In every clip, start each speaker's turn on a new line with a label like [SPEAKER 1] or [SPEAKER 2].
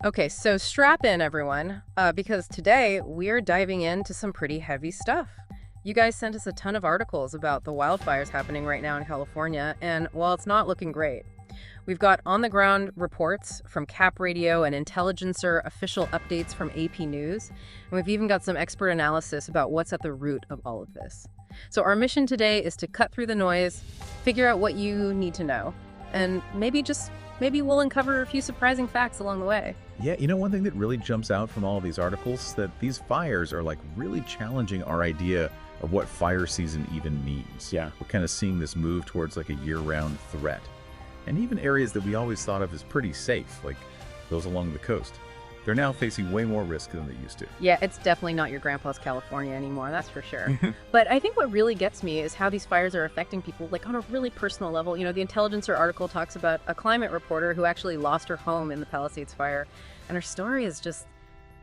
[SPEAKER 1] Okay, so strap in, everyone, because today we're diving into some pretty heavy stuff. You guys sent us a ton of articles about the wildfires happening right now in California, and while it's not looking great, we've got on-the-ground reports from Cap Radio and Intelligencer official updates from AP News, and we've even got some expert analysis about what's at the root of all of this. So our mission today is to cut through the noise, figure out what you need to know, and maybe we'll uncover a few surprising facts along the way.
[SPEAKER 2] Yeah, one thing that really jumps out from all of these articles is that these fires are like really challenging our idea of what fire season even means.
[SPEAKER 3] Yeah.
[SPEAKER 2] We're kind of seeing this move towards like a year-round threat. And even areas that we always thought of as pretty safe, like those along the coast, they're now facing way more risk than they used to.
[SPEAKER 1] Yeah, it's definitely not your grandpa's California anymore, that's for sure. But I think what really gets me is how these fires are affecting people, like on a really personal level. The Intelligencer article talks about a climate reporter who actually lost her home in the Palisades fire. And her story is just,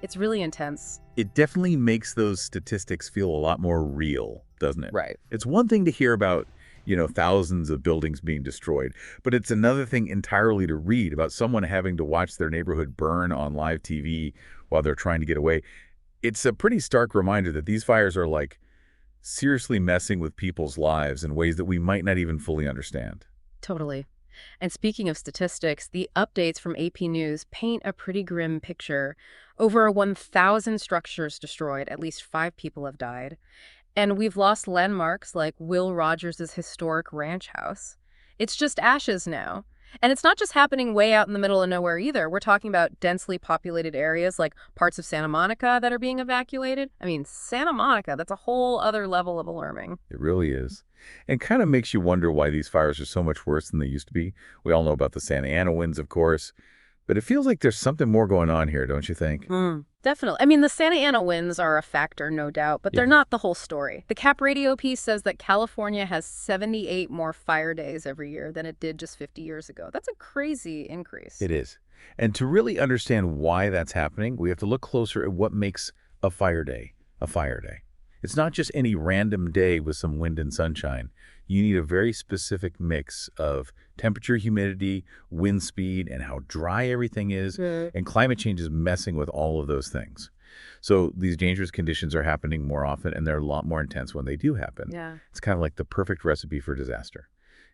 [SPEAKER 1] it's really intense.
[SPEAKER 2] It definitely makes those statistics feel a lot more real, doesn't it?
[SPEAKER 1] Right.
[SPEAKER 2] It's one thing to hear about thousands of buildings being destroyed. But it's another thing entirely to read about someone having to watch their neighborhood burn on live TV while they're trying to get away. It's a pretty stark reminder that these fires are like seriously messing with people's lives in ways that we might not even fully understand.
[SPEAKER 1] Totally. And speaking of statistics, the updates from AP News paint a pretty grim picture. Over 1,000 structures destroyed, at least 5 people have died. And we've lost landmarks like Will Rogers' historic ranch house. It's just ashes now. And it's not just happening way out in the middle of nowhere either. We're talking about densely populated areas like parts of Santa Monica that are being evacuated. I mean, Santa Monica, that's a whole other level of alarming.
[SPEAKER 2] It really is. And kind of makes you wonder why these fires are so much worse than they used to be. We all know about the Santa Ana winds, of course. But it feels like there's something more going on here, don't you think?
[SPEAKER 1] Definitely. I mean, the Santa Ana winds are a factor, no doubt, but they're not the whole story. The Cap Radio piece says that California has 78 more fire days every year than it did just 50 years ago. That's a crazy increase.
[SPEAKER 2] It is. And to really understand why that's happening, we have to look closer at what makes a fire day a fire day. It's not just any random day with some wind and sunshine. You need a very specific mix of temperature, humidity, wind speed, and how dry everything is. And climate change is messing with all of those things. So these dangerous conditions are happening more often, and they're a lot more intense when they do happen.
[SPEAKER 1] Yeah.
[SPEAKER 2] It's kind of like the perfect recipe for disaster.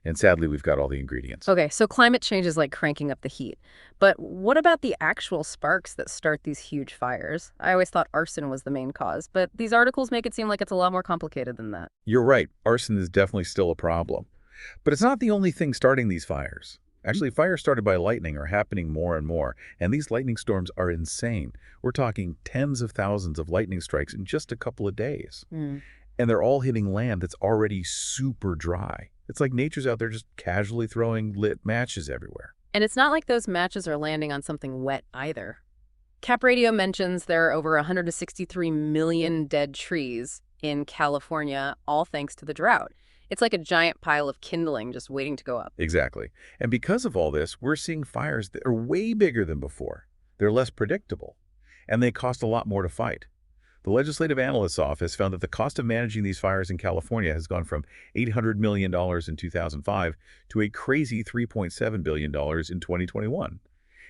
[SPEAKER 2] And sadly, we've got all the ingredients.
[SPEAKER 1] Okay, so climate change is like cranking up the heat. But what about the actual sparks that start these huge fires? I always thought arson was the main cause, but these articles make it seem like it's a lot more complicated than that.
[SPEAKER 2] You're right. Arson is definitely still a problem. But it's not the only thing starting these fires. Actually, fires started by lightning are happening more and more, and these lightning storms are insane. We're talking tens of thousands of lightning strikes in just a couple of days. And they're all hitting land that's already super dry. It's like nature's out there just casually throwing lit matches everywhere.
[SPEAKER 1] And it's not like those matches are landing on something wet either. Cap Radio mentions there are over 163 million dead trees in California, all thanks to the drought. It's like a giant pile of kindling just waiting to go up.
[SPEAKER 2] Exactly. And because of all this, we're seeing fires that are way bigger than before. They're less predictable, and they cost a lot more to fight. The Legislative Analyst's Office found that the cost of managing these fires in California has gone from $800 million in 2005 to a crazy $3.7 billion in 2021.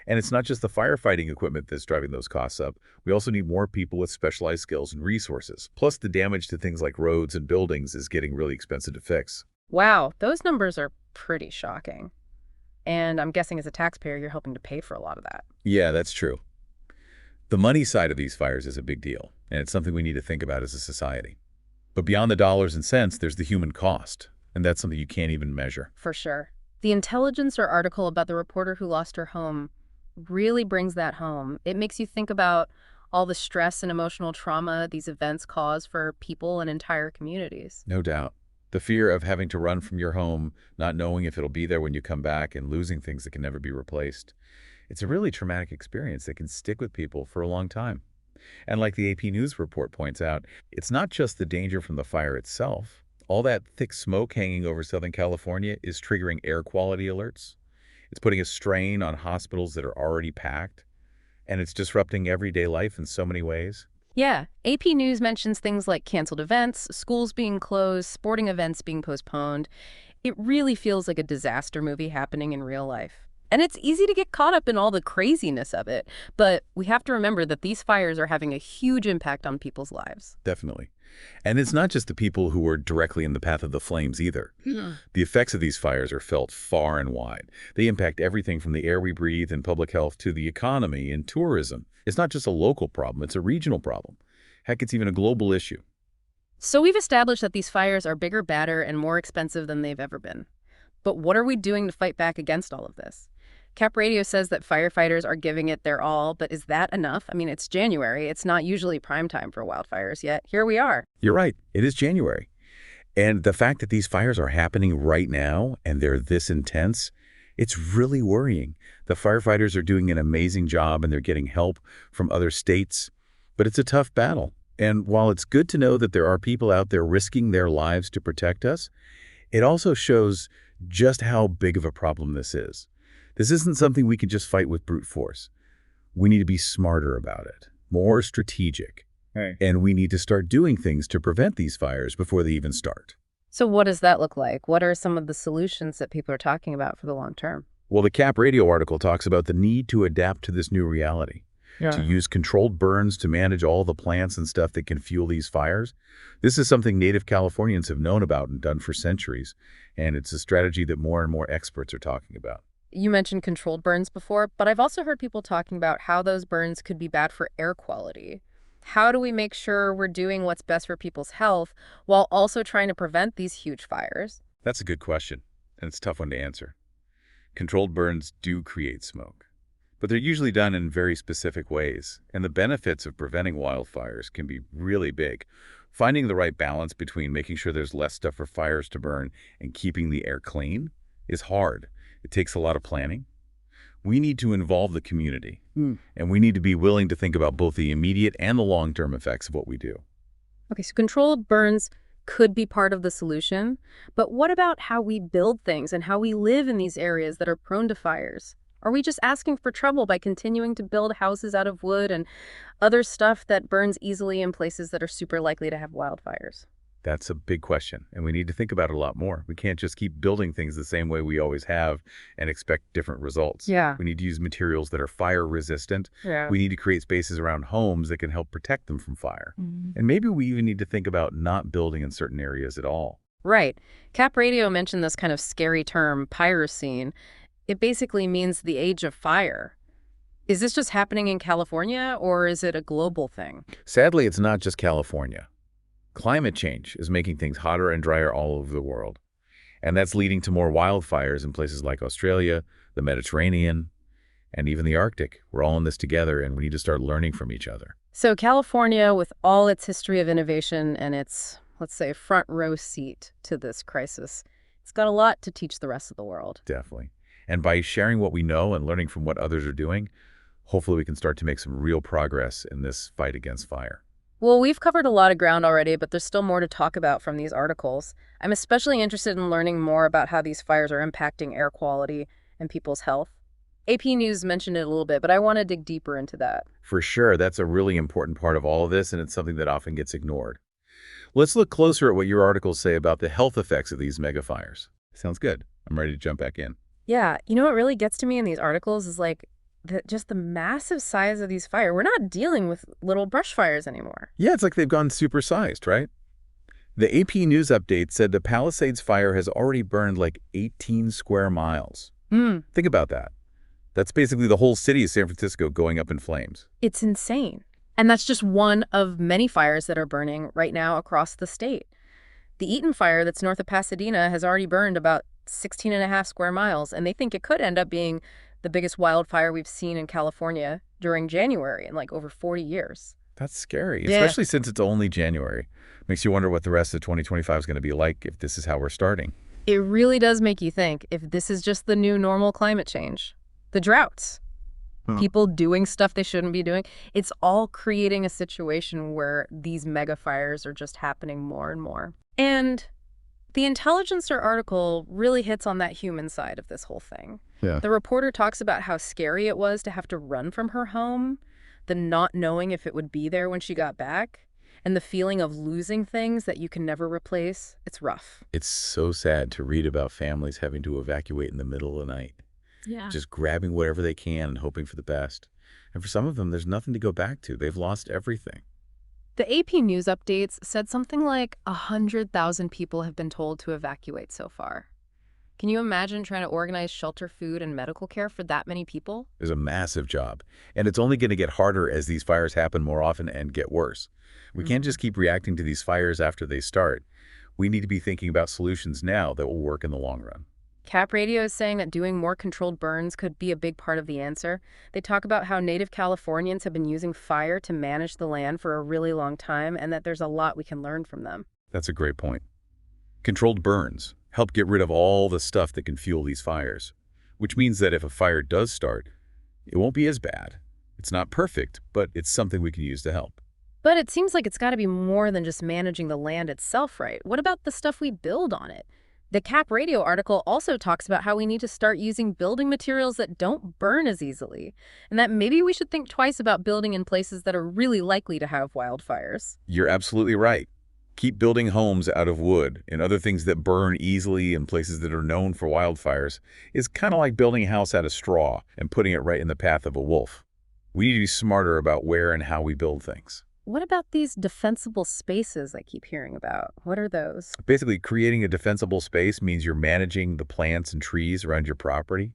[SPEAKER 2] And it's not just the firefighting equipment that's driving those costs up. We also need more people with specialized skills and resources. Plus, the damage to things like roads and buildings is getting really expensive to fix.
[SPEAKER 1] Wow, those numbers are pretty shocking. And I'm guessing as a taxpayer, you're helping to pay for a lot of that.
[SPEAKER 2] Yeah, that's true. The money side of these fires is a big deal, and it's something we need to think about as a society. But beyond the dollars and cents, there's the human cost, and that's something you can't even measure.
[SPEAKER 1] For sure. The Intelligencer article about the reporter who lost her home really brings that home. It makes you think about all the stress and emotional trauma these events cause for people and entire communities.
[SPEAKER 2] No doubt. The fear of having to run from your home, not knowing if it'll be there when you come back, and losing things that can never be replaced. It's a really traumatic experience that can stick with people for a long time. And like the AP News report points out, it's not just the danger from the fire itself. All that thick smoke hanging over Southern California is triggering air quality alerts. It's putting a strain on hospitals that are already packed, and it's disrupting everyday life in so many ways.
[SPEAKER 1] Yeah, AP News mentions things like canceled events, schools being closed, sporting events being postponed. It really feels like a disaster movie happening in real life. And it's easy to get caught up in all the craziness of it, but we have to remember that these fires are having a huge impact on people's lives.
[SPEAKER 2] Definitely. And it's not just the people who are directly in the path of the flames either.
[SPEAKER 1] Yeah.
[SPEAKER 2] The effects of these fires are felt far and wide. They impact everything from the air we breathe and public health to the economy and tourism. It's not just a local problem, it's a regional problem. Heck, it's even a global issue.
[SPEAKER 1] So we've established that these fires are bigger, badder, and more expensive than they've ever been. But what are we doing to fight back against all of this? Cap Radio says that firefighters are giving it their all, but is that enough? I mean, it's January. It's not usually prime time for wildfires, yet here we are.
[SPEAKER 2] You're right. It is January. And the fact that these fires are happening right now and they're this intense, it's really worrying. The firefighters are doing an amazing job and they're getting help from other states, but it's a tough battle. And while it's good to know that there are people out there risking their lives to protect us, it also shows just how big of a problem this is. This isn't something we can just fight with brute force. We need to be smarter about it, more strategic.
[SPEAKER 3] Hey.
[SPEAKER 2] And we need to start doing things to prevent these fires before they even start.
[SPEAKER 1] So what does that look like? What are some of the solutions that people are talking about for the long term?
[SPEAKER 2] Well, the Cap Radio article talks about the need to adapt to this new reality, to use controlled burns to manage all the plants and stuff that can fuel these fires. This is something native Californians have known about and done for centuries, and it's a strategy that more and more experts are talking about.
[SPEAKER 1] You mentioned controlled burns before, but I've also heard people talking about how those burns could be bad for air quality. How do we make sure we're doing what's best for people's health while also trying to prevent these huge fires?
[SPEAKER 2] That's a good question, and it's a tough one to answer. Controlled burns do create smoke, but they're usually done in very specific ways, and the benefits of preventing wildfires can be really big. Finding the right balance between making sure there's less stuff for fires to burn and keeping the air clean is hard. It takes a lot of planning. We need to involve the community, and we need to be willing to think about both the immediate and the long-term effects of what we do.
[SPEAKER 1] Okay, so controlled burns could be part of the solution, but what about how we build things and how we live in these areas that are prone to fires? Are we just asking for trouble by continuing to build houses out of wood and other stuff that burns easily in places that are super likely to have wildfires?
[SPEAKER 2] That's a big question, and we need to think about it a lot more. We can't just keep building things the same way we always have and expect different results.
[SPEAKER 1] Yeah.
[SPEAKER 2] We need to use materials that are fire resistant.
[SPEAKER 1] Yeah.
[SPEAKER 2] We need to create spaces around homes that can help protect them from fire. And maybe we even need to think about not building in certain areas at all.
[SPEAKER 1] Right. Cap Radio mentioned this kind of scary term, pyrocene. It basically means the age of fire. Is this just happening in California, or is it a global thing?
[SPEAKER 2] Sadly, it's not just California. Climate change is making things hotter and drier all over the world. And that's leading to more wildfires in places like Australia, the Mediterranean, and even the Arctic. We're all in this together, and we need to start learning from each other.
[SPEAKER 1] So California, with all its history of innovation and its, let's say, front row seat to this crisis, it's got a lot to teach the rest of the world.
[SPEAKER 2] Definitely. And by sharing what we know and learning from what others are doing, hopefully we can start to make some real progress in this fight against fire.
[SPEAKER 1] Well, we've covered a lot of ground already, but there's still more to talk about from these articles. I'm especially interested in learning more about how these fires are impacting air quality and people's health. AP News mentioned it a little bit, but I want to dig deeper into that.
[SPEAKER 2] For sure, that's a really important part of all of this, and it's something that often gets ignored. Let's look closer at what your articles say about the health effects of these megafires. Sounds good. I'm ready to jump back in.
[SPEAKER 1] Yeah, you know what really gets to me in these articles is like just the massive size of these fires. We're not dealing with little brush fires anymore.
[SPEAKER 2] Yeah, it's like they've gone supersized, right? The AP News update said the Palisades fire has already burned like 18 square miles. Think about that. That's basically the whole city of San Francisco going up in flames.
[SPEAKER 1] It's insane. And that's just one of many fires that are burning right now across the state. The Eaton fire that's north of Pasadena has already burned about 16.5 square miles, and they think it could end up being the biggest wildfire we've seen in California during January in like over 40 years.
[SPEAKER 2] That's scary,
[SPEAKER 1] Yeah.
[SPEAKER 2] especially since it's only January. Makes you wonder what the rest of 2025 is going to be like if this is how we're starting.
[SPEAKER 1] It really does make you think if this is just the new normal climate change. The droughts, people doing stuff they shouldn't be doing. It's all creating a situation where these mega fires are just happening more and more. And the Intelligencer article really hits on that human side of this whole thing.
[SPEAKER 2] Yeah.
[SPEAKER 1] The reporter talks about how scary it was to have to run from her home, the not knowing if it would be there when she got back, and the feeling of losing things that you can never replace. It's rough.
[SPEAKER 2] It's so sad to read about families having to evacuate in the middle of the night.
[SPEAKER 3] Yeah.
[SPEAKER 2] just grabbing whatever they can and hoping for the best. And for some of them, there's nothing to go back to. They've lost everything.
[SPEAKER 1] The AP News updates said something like 100,000 people have been told to evacuate so far. Can you imagine trying to organize shelter, food, and medical care for that many people?
[SPEAKER 2] It's a massive job, and it's only going to get harder as these fires happen more often and get worse. We can't just keep reacting to these fires after they start. We need to be thinking about solutions now that will work in the long run.
[SPEAKER 1] Cap Radio is saying that doing more controlled burns could be a big part of the answer. They talk about how Native Californians have been using fire to manage the land for a really long time and that there's a lot we can learn from them.
[SPEAKER 2] That's a great point. Controlled burns help get rid of all the stuff that can fuel these fires, which means that if a fire does start, it won't be as bad. It's not perfect, but it's something we can use to help.
[SPEAKER 1] But it seems like it's got to be more than just managing the land itself, right? What about the stuff we build on it? The Cap Radio article also talks about how we need to start using building materials that don't burn as easily, and that maybe we should think twice about building in places that are really likely to have wildfires.
[SPEAKER 2] You're absolutely right. Keep building homes out of wood and other things that burn easily in places that are known for wildfires is kind of like building a house out of straw and putting it right in the path of a wolf. We need to be smarter about where and how we build things.
[SPEAKER 1] What about these defensible spaces I keep hearing about? What are those?
[SPEAKER 2] Basically, creating a defensible space means you're managing the plants and trees around your property.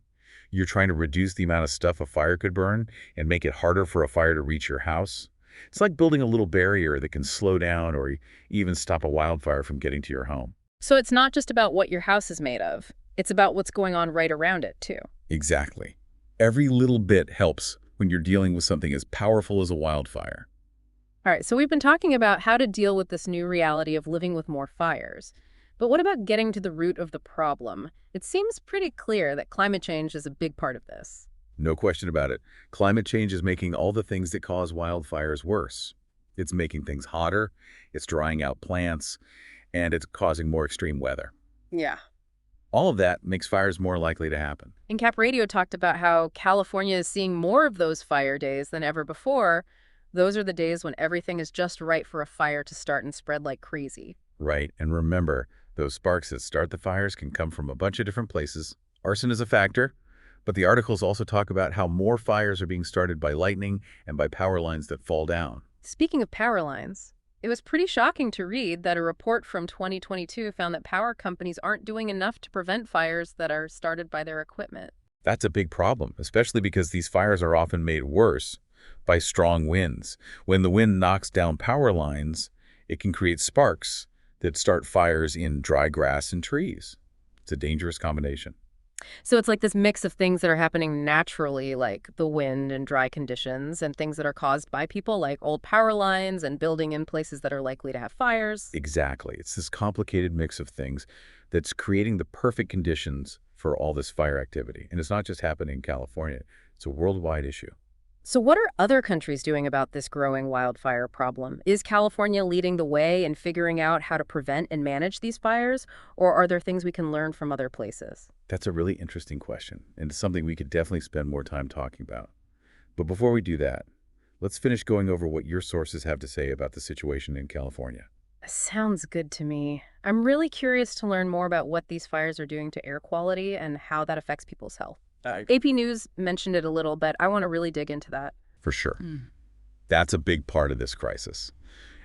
[SPEAKER 2] You're trying to reduce the amount of stuff a fire could burn and make it harder for a fire to reach your house. It's like building a little barrier that can slow down or even stop a wildfire from getting to your home.
[SPEAKER 1] So it's not just about what your house is made of. It's about what's going on right around it, too.
[SPEAKER 2] Exactly. Every little bit helps when you're dealing with something as powerful as a wildfire.
[SPEAKER 1] All right, so we've been talking about how to deal with this new reality of living with more fires. But what about getting to the root of the problem? It seems pretty clear that climate change is a big part of this.
[SPEAKER 2] No question about it. Climate change is making all the things that cause wildfires worse. It's making things hotter, it's drying out plants, and it's causing more extreme weather.
[SPEAKER 1] Yeah.
[SPEAKER 2] All of that makes fires more likely to happen.
[SPEAKER 1] And Cap Radio talked about how California is seeing more of those fire days than ever before. Those are the days when everything is just right for a fire to start and spread like crazy.
[SPEAKER 2] Right, and remember, those sparks that start the fires can come from a bunch of different places. Arson is a factor, but the articles also talk about how more fires are being started by lightning and by power lines that fall down.
[SPEAKER 1] Speaking of power lines, it was pretty shocking to read that a report from 2022 found that power companies aren't doing enough to prevent fires that are started by their equipment.
[SPEAKER 2] That's a big problem, especially because these fires are often made worse by strong winds. When the wind knocks down power lines, it can create sparks that start fires in dry grass and trees. It's a dangerous combination.
[SPEAKER 1] So it's like this mix of things that are happening naturally, like the wind and dry conditions, and things that are caused by people, like old power lines and building in places that are likely to have fires.
[SPEAKER 2] Exactly. It's this complicated mix of things that's creating the perfect conditions for all this fire activity. And it's not just happening in California. It's a worldwide issue.
[SPEAKER 1] So what are other countries doing about this growing wildfire problem? Is California leading the way in figuring out how to prevent and manage these fires, or are there things we can learn from other places?
[SPEAKER 2] That's a really interesting question, and it's something we could definitely spend more time talking about. But before we do that, let's finish going over what your sources have to say about the situation in California.
[SPEAKER 1] Sounds good to me. I'm really curious to learn more about what these fires are doing to air quality and how that affects people's health. AP News mentioned it a little, but I want to really dig into that.
[SPEAKER 2] For sure. That's a big part of this crisis,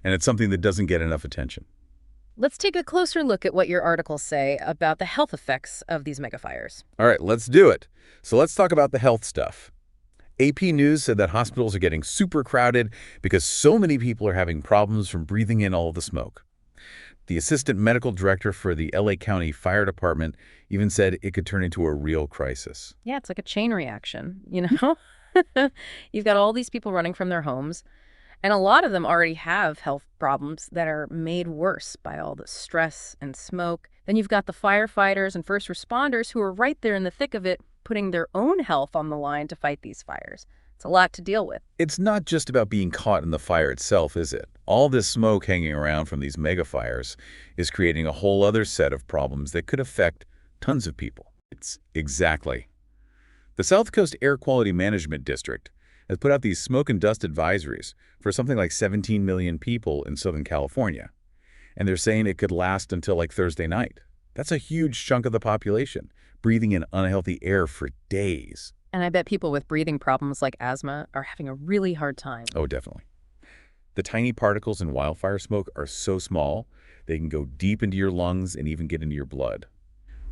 [SPEAKER 2] and it's something that doesn't get enough attention.
[SPEAKER 1] Let's take a closer look at what your articles say about the health effects of these megafires.
[SPEAKER 2] All right, let's do it. So let's talk about the health stuff. AP News said that hospitals are getting super crowded because so many people are having problems from breathing in all of the smoke. The assistant medical director for the LA County Fire Department even said it could turn into a real crisis.
[SPEAKER 1] Yeah, it's like a chain reaction, you know? You've got all these people running from their homes, and a lot of them already have health problems that are made worse by all the stress and smoke. Then you've got the firefighters and first responders who are right there in the thick of it, putting their own health on the line to fight these fires. It's a lot to deal with.
[SPEAKER 2] It's not just about being caught in the fire itself, is it? All this smoke hanging around from these megafires is creating a whole other set of problems that could affect tons of people. It's exactly. The South Coast Air Quality Management District has put out these smoke and dust advisories for something like 17 million people in Southern California. And they're saying it could last until like Thursday night. That's a huge chunk of the population, breathing in unhealthy air for days.
[SPEAKER 1] And I bet people with breathing problems like asthma are having a really hard time.
[SPEAKER 2] Oh, definitely. The tiny particles in wildfire smoke are so small, they can go deep into your lungs and even get into your blood.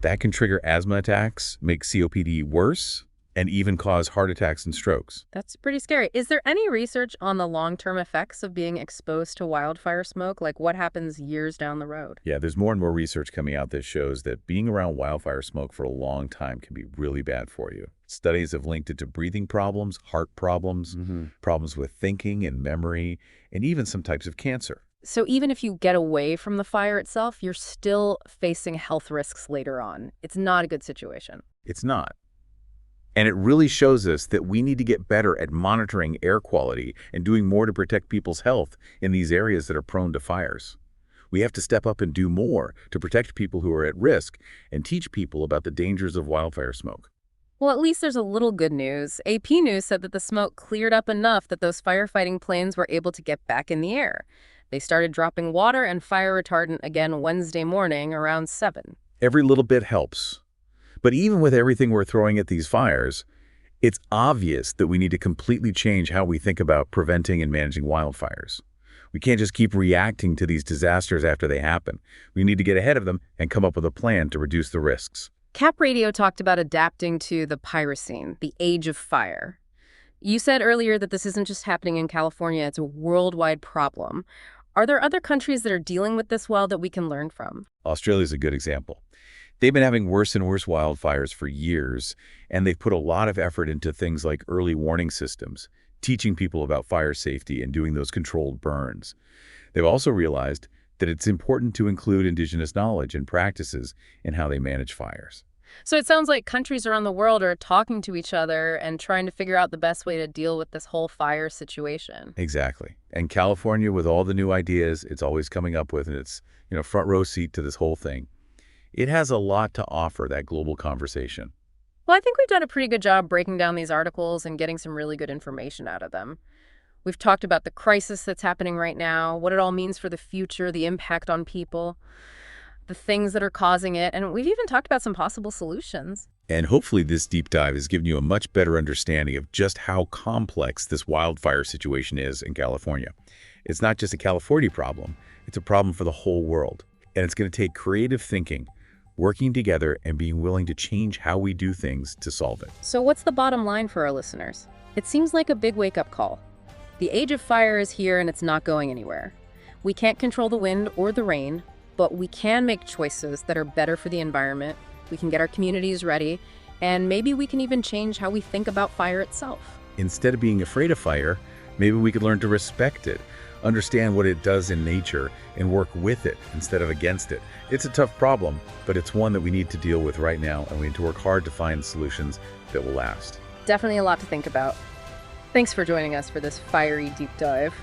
[SPEAKER 2] That can trigger asthma attacks, make COPD worse, and even cause heart attacks and strokes.
[SPEAKER 1] That's pretty scary. Is there any research on the long-term effects of being exposed to wildfire smoke? Like what happens years down the road?
[SPEAKER 2] Yeah, there's more and more research coming out that shows that being around wildfire smoke for a long time can be really bad for you. Studies have linked it to breathing problems, heart problems, problems with thinking and memory, and even some types of cancer.
[SPEAKER 1] So even if you get away from the fire itself, you're still facing health risks later on. It's not a good situation.
[SPEAKER 2] It's not. And it really shows us that we need to get better at monitoring air quality and doing more to protect people's health in these areas that are prone to fires. We have to step up and do more to protect people who are at risk and teach people about the dangers of wildfire smoke.
[SPEAKER 1] Well, at least there's a little good news. AP News said that the smoke cleared up enough that those firefighting planes were able to get back in the air. They started dropping water and fire retardant again Wednesday morning around 7.
[SPEAKER 2] Every little bit helps. But even with everything we're throwing at these fires, it's obvious that we need to completely change how we think about preventing and managing wildfires. We can't just keep reacting to these disasters after they happen. We need to get ahead of them and come up with a plan to reduce the risks.
[SPEAKER 1] Cap Radio talked about adapting to the pyrocene, the age of fire. You said earlier that this isn't just happening in California, it's a worldwide problem. Are there other countries that are dealing with this well that we can learn from?
[SPEAKER 2] Australia's a good example. They've been having worse and worse wildfires for years, and they've put a lot of effort into things like early warning systems, teaching people about fire safety and doing those controlled burns. They've also realized that it's important to include indigenous knowledge and practices in how they manage fires.
[SPEAKER 1] So it sounds like countries around the world are talking to each other and trying to figure out the best way to deal with this whole fire situation.
[SPEAKER 2] Exactly. And California, with all the new ideas it's always coming up with, and it's, front row seat to this whole thing, it has a lot to offer that global conversation.
[SPEAKER 1] Well, I think we've done a pretty good job breaking down these articles and getting some really good information out of them. We've talked about the crisis that's happening right now, what it all means for the future, the impact on people, the things that are causing it, and we've even talked about some possible solutions.
[SPEAKER 2] And hopefully this deep dive has given you a much better understanding of just how complex this wildfire situation is in California. It's not just a California problem, it's a problem for the whole world. And it's going to take creative thinking, working together, and being willing to change how we do things to solve it.
[SPEAKER 1] So what's the bottom line for our listeners? It seems like a big wake-up call. The age of fire is here and it's not going anywhere. We can't control the wind or the rain, but we can make choices that are better for the environment. We can get our communities ready, and maybe we can even change how we think about fire itself.
[SPEAKER 2] Instead of being afraid of fire, maybe we could learn to respect it, understand what it does in nature, and work with it instead of against it. It's a tough problem, but it's one that we need to deal with right now, and we need to work hard to find solutions that will last.
[SPEAKER 1] Definitely a lot to think about. Thanks for joining us for this fiery deep dive.